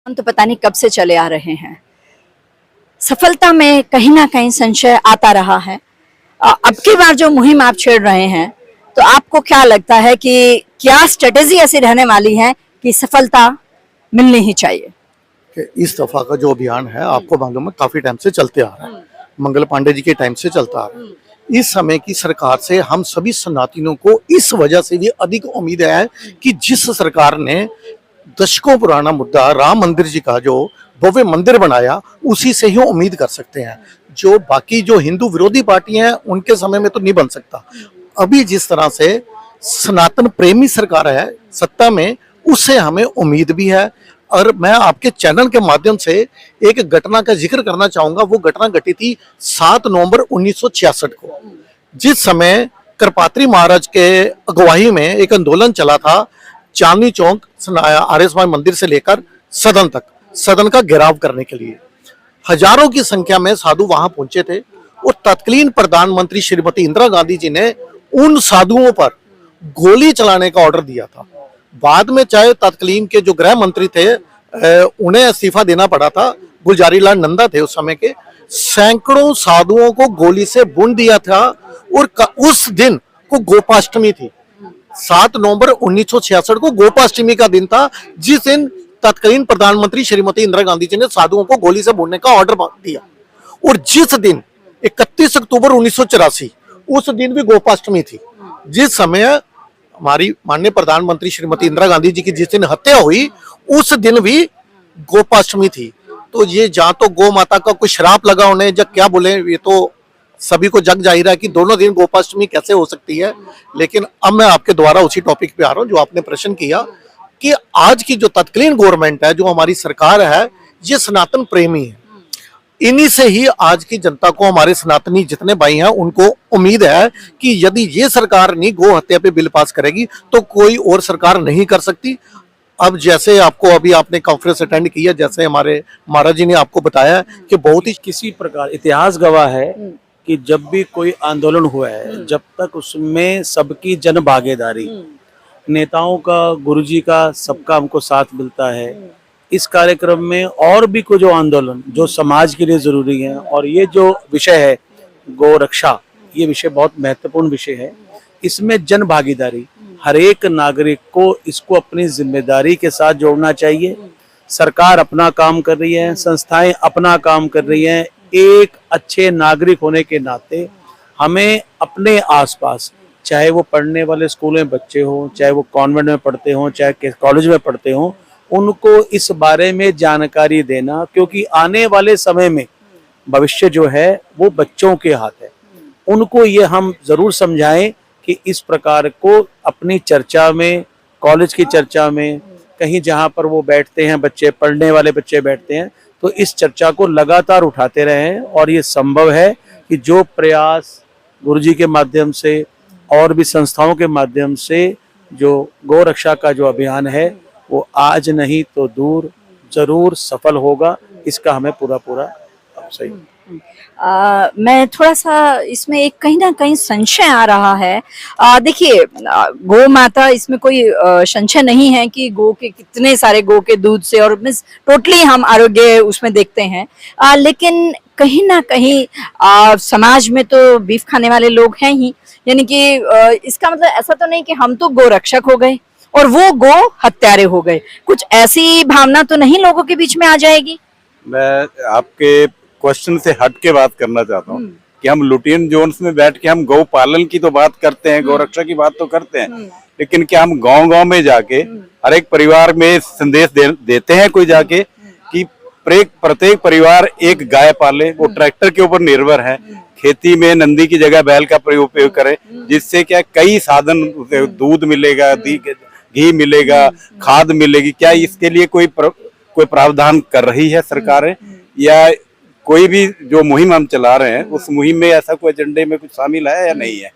हम तो पता नहीं कब से चले आ रहे हैं। सफलता में कहीं ना कहीं संशय आता रहा है। अब की बार जो मुहिम आप छेड़ रहे हैं, तो आपको क्या लगता है कि क्या स्ट्रेटेजी ऐसी रहने वाली है कि सफलता मिलनी ही चाहिए? कि इस दफा का जो अभियान है आपको मालूम है काफी टाइम से चलते आ रहा है, मंगल पांडे जी के टाइम से चलता आ रहा है। इस समय की सरकार से हम सभी सनातनियों को इस वजह से भी अधिक उम्मीद है कि जिस सरकार ने दशकों पुराना मुद्दा राम मंदिर जी का जो भव्य मंदिर बनाया, उसी से ही उम्मीद कर सकते हैं। जो बाकी जो हिंदू विरोधी पार्टी हैं उनके समय में तो नहीं बन सकता। अभी जिस तरह से सनातन प्रेमी सरकार है सत्ता में, उससे हमें उम्मीद भी है। और मैं आपके चैनल के माध्यम से एक घटना का जिक्र करना चाहूंगा। वो घटना घटी थी 7 नवंबर 1966 को, जिस समय करपात्री महाराज के अगुवाई में एक आंदोलन चला था चांदनी चौक आर्य समाज मंदिर से लेकर सदन तक, सदन का घेराव करने के लिए हजारों की संख्या में साधु वहां पहुंचे थे। और तत्कालीन प्रधानमंत्री श्रीमती इंदिरा गांधी जी ने उन साधुओं पर गोली चलाने का ऑर्डर दिया था। बाद में चाहे तत्कालीन के जो गृह मंत्री थे उन्हें इस्तीफा देना पड़ा था, गुलजारी लाल नंदा थे उस समय के। सैकड़ों साधुओं को गोली से भून दिया था। और उस दिन को गोपाष्टमी थी, 7 नवंबर 1966 को गोपाष्टमी का दिन था, जिस दिन तत्कालीन प्रधानमंत्री श्रीमती इंदिरा गांधी जी ने साधुओं को गोली से भूनने का ऑर्डर दिया। और जिस दिन 31 अक्टूबर 1984 उस दिन भी गोपाष्टमी थी, जिस समय हमारी माननीय प्रधानमंत्री श्रीमती इंदिरा गांधी जी की जिस दिन हत्या हुई, उस दिन भी गोपाष्टमी थी। तो ये जहां तो गौ माता का कोई श्राप लगा उन्हें, जब क्या बोले, ये तो सभी को जग जाहिर है कि दोनों दिन गोपाष्टमी कैसे हो सकती है। लेकिन अब मैं आपके द्वारा उसी टॉपिक पे आ रहा हूं जो आपने प्रश्न किया कि आज की जो तत्कालीन गवर्नमेंट है, जो हमारी सरकार है, ये सनातन प्रेमी है। इन्हीं से ही आज की जनता को, हमारे सनातनी जितने भाई हैं, उनको उम्मीद है कि यदि ये सरकार नहीं गौ हत्या पे बिल पास करेगी तो कोई और सरकार नहीं कर सकती। अब जैसे आपको अभी आपने कॉन्फ्रेंस अटेंड किया, जैसे हमारे महाराज जी ने आपको बताया कि बहुत ही किसी प्रकार इतिहास गवाह है कि जब भी कोई आंदोलन हुआ है, जब तक उसमें सबकी जन भागीदारी, नेताओं का, गुरुजी का, सबका हमको साथ मिलता है। इस कार्यक्रम में और भी कुछ जो आंदोलन जो समाज के लिए जरूरी है, और ये जो विषय है गौ रक्षा, ये विषय बहुत महत्वपूर्ण विषय है। इसमें जन भागीदारी, हर एक नागरिक को इसको अपनी जिम्मेदारी के साथ जोड़ना चाहिए। सरकार अपना काम कर रही है, संस्थाएं अपना काम कर रही हैं। एक अच्छे नागरिक होने के नाते हमें अपने आसपास, चाहे वो पढ़ने वाले स्कूल में बच्चे हों, चाहे वो कॉन्वेंट में पढ़ते हों, चाहे कॉलेज में पढ़ते हों, उनको इस बारे में जानकारी देना, क्योंकि आने वाले समय में भविष्य जो है वो बच्चों के हाथ है। उनको ये हम जरूर समझाएं कि इस प्रकार को अपनी चर्चा में, कॉलेज की चर्चा में, कहीं जहाँ पर वो बैठते हैं, बच्चे, पढ़ने वाले बच्चे बैठते हैं, तो इस चर्चा को लगातार उठाते रहें। और ये संभव है कि जो प्रयास गुरुजी के माध्यम से और भी संस्थाओं के माध्यम से जो गौ रक्षा का जो अभियान है, वो आज नहीं तो दूर जरूर सफल होगा। इसका हमें पूरा सही। मैं थोड़ा सा इसमें एक कहीं ना कहीं संशय आ रहा है। देखिए, गौ माता, इसमें कोई संशय नहीं है कि गौ के कितने सारे गौ के दूध से, और टोटली हम आरोग्य उसमें देखते हैं। लेकिन कहीं ना कहीं समाज में तो बीफ खाने वाले लोग हैं ही, यानी कि इसका मतलब ऐसा तो नहीं कि हम तो गौ रक्षक हो गए और वो गो हत्यारे हो गए। कुछ ऐसी भावना तो नहीं लोगों के बीच में आ जाएगी? मैं आपके क्वेश्चन से हट के बात करना चाहता हूँ कि हम लुटियन जोन्स में बैठ के हम गौ पालन की तो बात करते हैं, गौ रक्षा की बात तो करते हैं, लेकिन क्या हम गांव-गांव में जाके हर एक परिवार में संदेश देते हैं कोई जाके कि प्रत्येक परिवार एक गाय पाले, वो ट्रैक्टर के ऊपर निर्भर है, खेती में नंदी की जगह बैल का उपयोग करें, जिससे क्या कई साधन, दूध मिलेगा, घी मिलेगा, खाद मिलेगी। क्या इसके लिए कोई प्रावधान कर रही है सरकारें, या कोई भी जो मुहिम हम चला रहे हैं उस मुहिम में ऐसा कोई एजेंडे में कुछ शामिल है या नहीं है?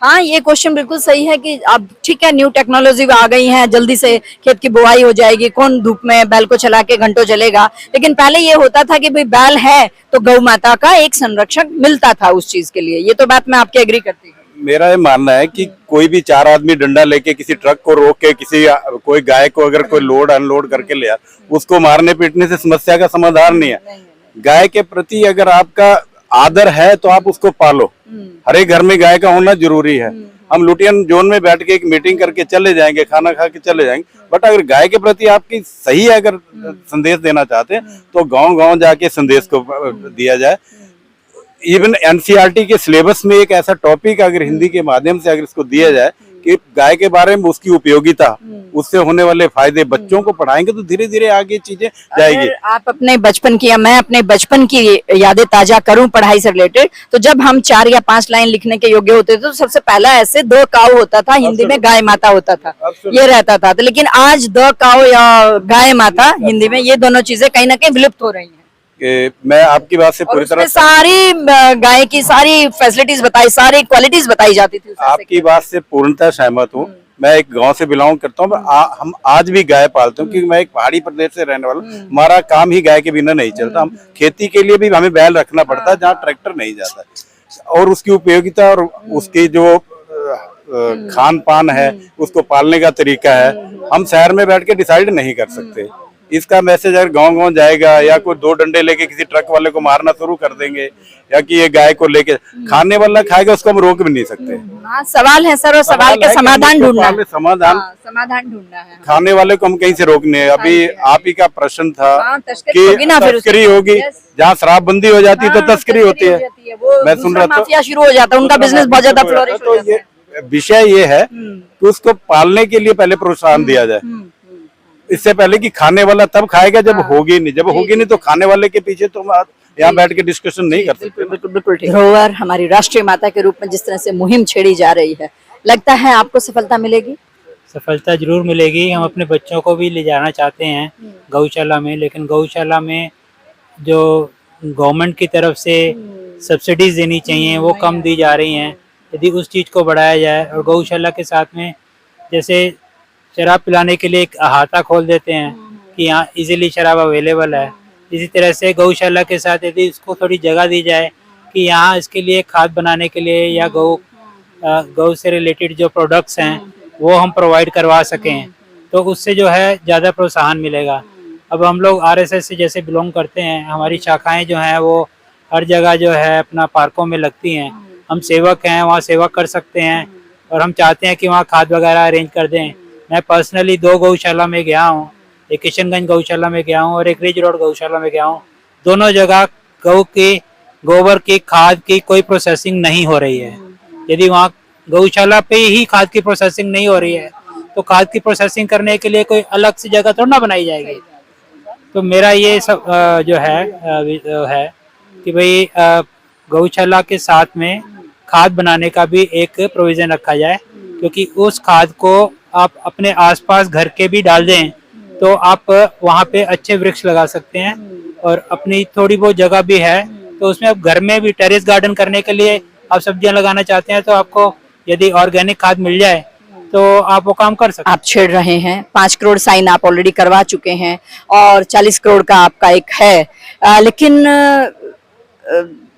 हाँ, ये क्वेश्चन बिल्कुल सही है कि अब ठीक है, न्यू टेक्नोलॉजी आ गई है, जल्दी से खेत की बुआई हो जाएगी, कौन धूप में बैल को चला के घंटों चलेगा। लेकिन पहले ये होता था कि भाई बैल है तो गौ माता का एक संरक्षक मिलता था उस चीज के लिए। ये तो बात मैं आपकी एग्री करती हूँ। मेरा ये मानना है कि कोई भी 4 आदमी डंडा लेके किसी ट्रक को रोक के किसी कोई गाय को अगर कोई लोड अनलोड करके ले उसको मारने पीटने से समस्या का समाधान नहीं है। गाय के प्रति अगर आपका आदर है तो आप उसको पालो। हर एक घर में गाय का होना जरूरी है। हम लुटियन जोन में बैठ के एक मीटिंग करके चले जाएंगे, खाना खा के चले जाएंगे, बट अगर गाय के प्रति आपकी सही अगर संदेश देना चाहते हैं तो गांव गांव जाके संदेश को दिया जाए। इवन एनसीईआरटी के सिलेबस में एक ऐसा टॉपिक अगर हिंदी के माध्यम से अगर इसको दिया जाए कि गाय के बारे में उसकी उपयोगिता, उससे होने वाले फायदे बच्चों को पढ़ाएंगे तो धीरे धीरे आगे चीजें जाएगी। अगर आप अपने बचपन की या मैं अपने बचपन की यादें ताजा करूं पढ़ाई से रिलेटेड, तो जब हम 4 या 5 लाइन लिखने के योग्य होते थे तो सबसे पहला ऐसे 2 काऊ होता था, हिंदी में गाय माता होता था, ये रहता था। तो लेकिन आज 2 काऊ या गाय माता हिंदी में, ये दोनों चीजें कहीं ना कहीं विलुप्त हो रही हैं। मैं आपकी बात से पूरी तरह सारी गाय की सारी फैसिलिटीज बताई, सारी क्वालिटीज बताई जाती थी। आपकी बात से पूर्णतः सहमत हूँ। मैं एक गांव से बिलोंग करता हूँ, हम आज भी गाय पालते हैं क्योंकि मैं एक पहाड़ी प्रदेश से रहने वाला हूँ। हमारा काम ही गाय के बिना नहीं चलता। हम खेती के लिए भी हमें बैल रखना पड़ता है जहाँ ट्रैक्टर नहीं जाता, और उसकी उपयोगिता और उसकी जो खान पान है, उसको पालने का तरीका है, हम शहर में बैठ के डिसाइड नहीं कर सकते। इसका मैसेज अगर गांव गांव जाएगा या कोई 2 डंडे लेके किसी ट्रक वाले को मारना शुरू कर देंगे या कि ये गाय को लेके खाने वाला खाएगा, उसको हम रोक भी नहीं सकते। सवाल है सर, और सवाल का समाधान ढूंढना है। समाधान ढूंढना है। खाने वाले को हम कहीं से रोकने, अभी आप ही का प्रश्न था कि तस्करी होगी, जहाँ शराबबंदी हो जाती है तो तस्करी होती है। मैं सुन रहा था शुरू हो जाता है, उनका बिजनेस बहुत ज्यादा फ्लोरिश हो जाता है। विषय ये है कि उसको पालने के लिए पहले प्रोत्साहन दिया जाए, इससे पहले कि खाने वाला तब खाएगा जब होगी नहीं। जब होगी नहीं तो खाने वाले के पीछे तो यहाँ बैठ के डिस्कशन नहीं कर सकते। बिल्कुल ठीक। धरोहर हमारी राष्ट्रीय माता के रूप में जिस तरह से मुहिम छेड़ी जा रही है, लगता है आपको सफलता मिलेगी? सफलता जरूर मिलेगी। हम अपने बच्चों को भी ले जाना चाहते हैं गौशाला में, लेकिन गौशाला में जो गवर्नमेंट की तरफ से सब्सिडीज देनी चाहिए वो कम दी जा रही हैं। यदि उस चीज़ को बढ़ाया जाए और गौशाला के साथ में जैसे शराब पिलाने के लिए एक अहाता खोल देते हैं कि यहाँ इजीली शराब अवेलेबल है, इसी तरह से गौशाला के साथ यदि इसको थोड़ी जगह दी जाए कि यहाँ इसके लिए खाद बनाने के लिए या गौ से रिलेटेड जो प्रोडक्ट्स हैं वो हम प्रोवाइड करवा सकें, तो उससे जो है ज़्यादा प्रोत्साहन मिलेगा। अब हम लोग आरएसएस से जैसे बिलोंग करते हैं, हमारी शाखाएं जो हैं वो हर जगह जो है अपना पार्कों में लगती हैं। हम सेवक हैं, वहाँ सेवा कर सकते हैं और हम चाहते हैं कि वहाँ खाद वगैरह अरेंज कर दें। मैं पर्सनली 2 गौशाला में गया हूँ, एक किशनगंज गौशाला में गया हूँ और एक रिज रोड गौशाला में गया हूँ। दोनों जगह गौ की गोबर की खाद की कोई प्रोसेसिंग नहीं हो रही है। यदि वहाँ गौशाला पे ही खाद की प्रोसेसिंग नहीं हो रही है तो खाद की प्रोसेसिंग करने के लिए कोई अलग से जगह थोड़ा ना बनाई जाएगी। तो मेरा ये सब जो है कि भाई गौशाला के साथ में खाद बनाने का भी एक प्रोविज़न रखा जाए, क्योंकि उस खाद को आप अपने आसपास घर के भी डाल दें तो आप वहाँ पे अच्छे वृक्ष लगा सकते हैं। और अपनी थोड़ी बहुत जगह भी है तो उसमें आप घर में भी टेरेस गार्डन करने के लिए आप सब्जियां लगाना चाहते हैं तो आपको यदि ऑर्गेनिक खाद मिल जाए तो आप वो काम कर सकते हैं। आप छेड़ रहे हैं 5 करोड़ साइन आप ऑलरेडी करवा चुके हैं और 40 करोड़ का आपका एक है, लेकिन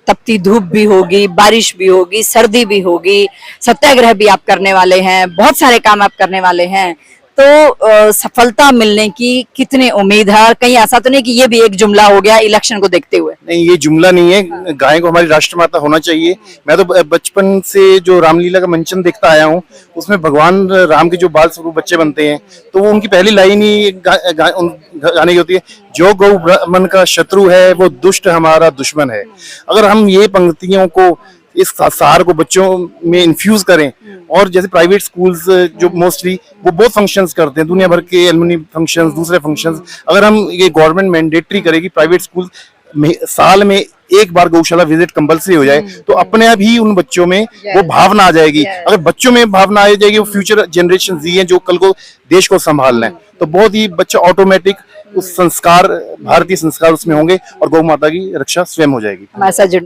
तपती धूप भी होगी, बारिश भी होगी, सर्दी भी होगी, सत्याग्रह भी आप करने वाले हैं, बहुत सारे काम आप करने वाले हैं, तो सफलता मिलने की कितनी उम्मीद है? और कहीं ऐसा तो नहीं कि ये भी एक जुमला हो गया इलेक्शन को देखते हुए? नहीं, ये जुमला नहीं है। गाय को हमारी राष्ट्रमाता होना चाहिए। मैं तो बचपन से जो रामलीला का मंचन देखता आया हूँ, उसमें भगवान राम के जो बाल स्वरूप बच्चे बनते हैं तो वो उनकी पहली लाइन ही गाने की होती है, जो गौ ब्राह्मण का शत्रु है वो दुष्ट हमारा दुश्मन है। अगर हम ये पंक्तियों को, इस सार को बच्चों में इन्फ्यूज करें, और जैसे प्राइवेट स्कूल्स जो मोस्टली वो बहुत फंक्शंस करते हैं, दुनिया भर के एलुमनी फंक्शंस, दूसरे फंक्शंस, अगर हम ये गवर्नमेंट मैंडेटरी करेगी फ्राइवेट स्कूल में साल में एक बार गौशाला विजिट कंपलसरी हो जाए तो अपने आप ही उन बच्चों में वो भावना आ जाएगी। अगर बच्चों में भावना आ जाएगी, वो फ्यूचर जनरेशन ही हैं जो कल को देश को संभालना है, तो बहुत ही बच्चा ऑटोमेटिक उस संस्कार, भारतीय संस्कार उसमें होंगे और गौ माता की रक्षा स्वयं हो जाएगी। हमारे साथ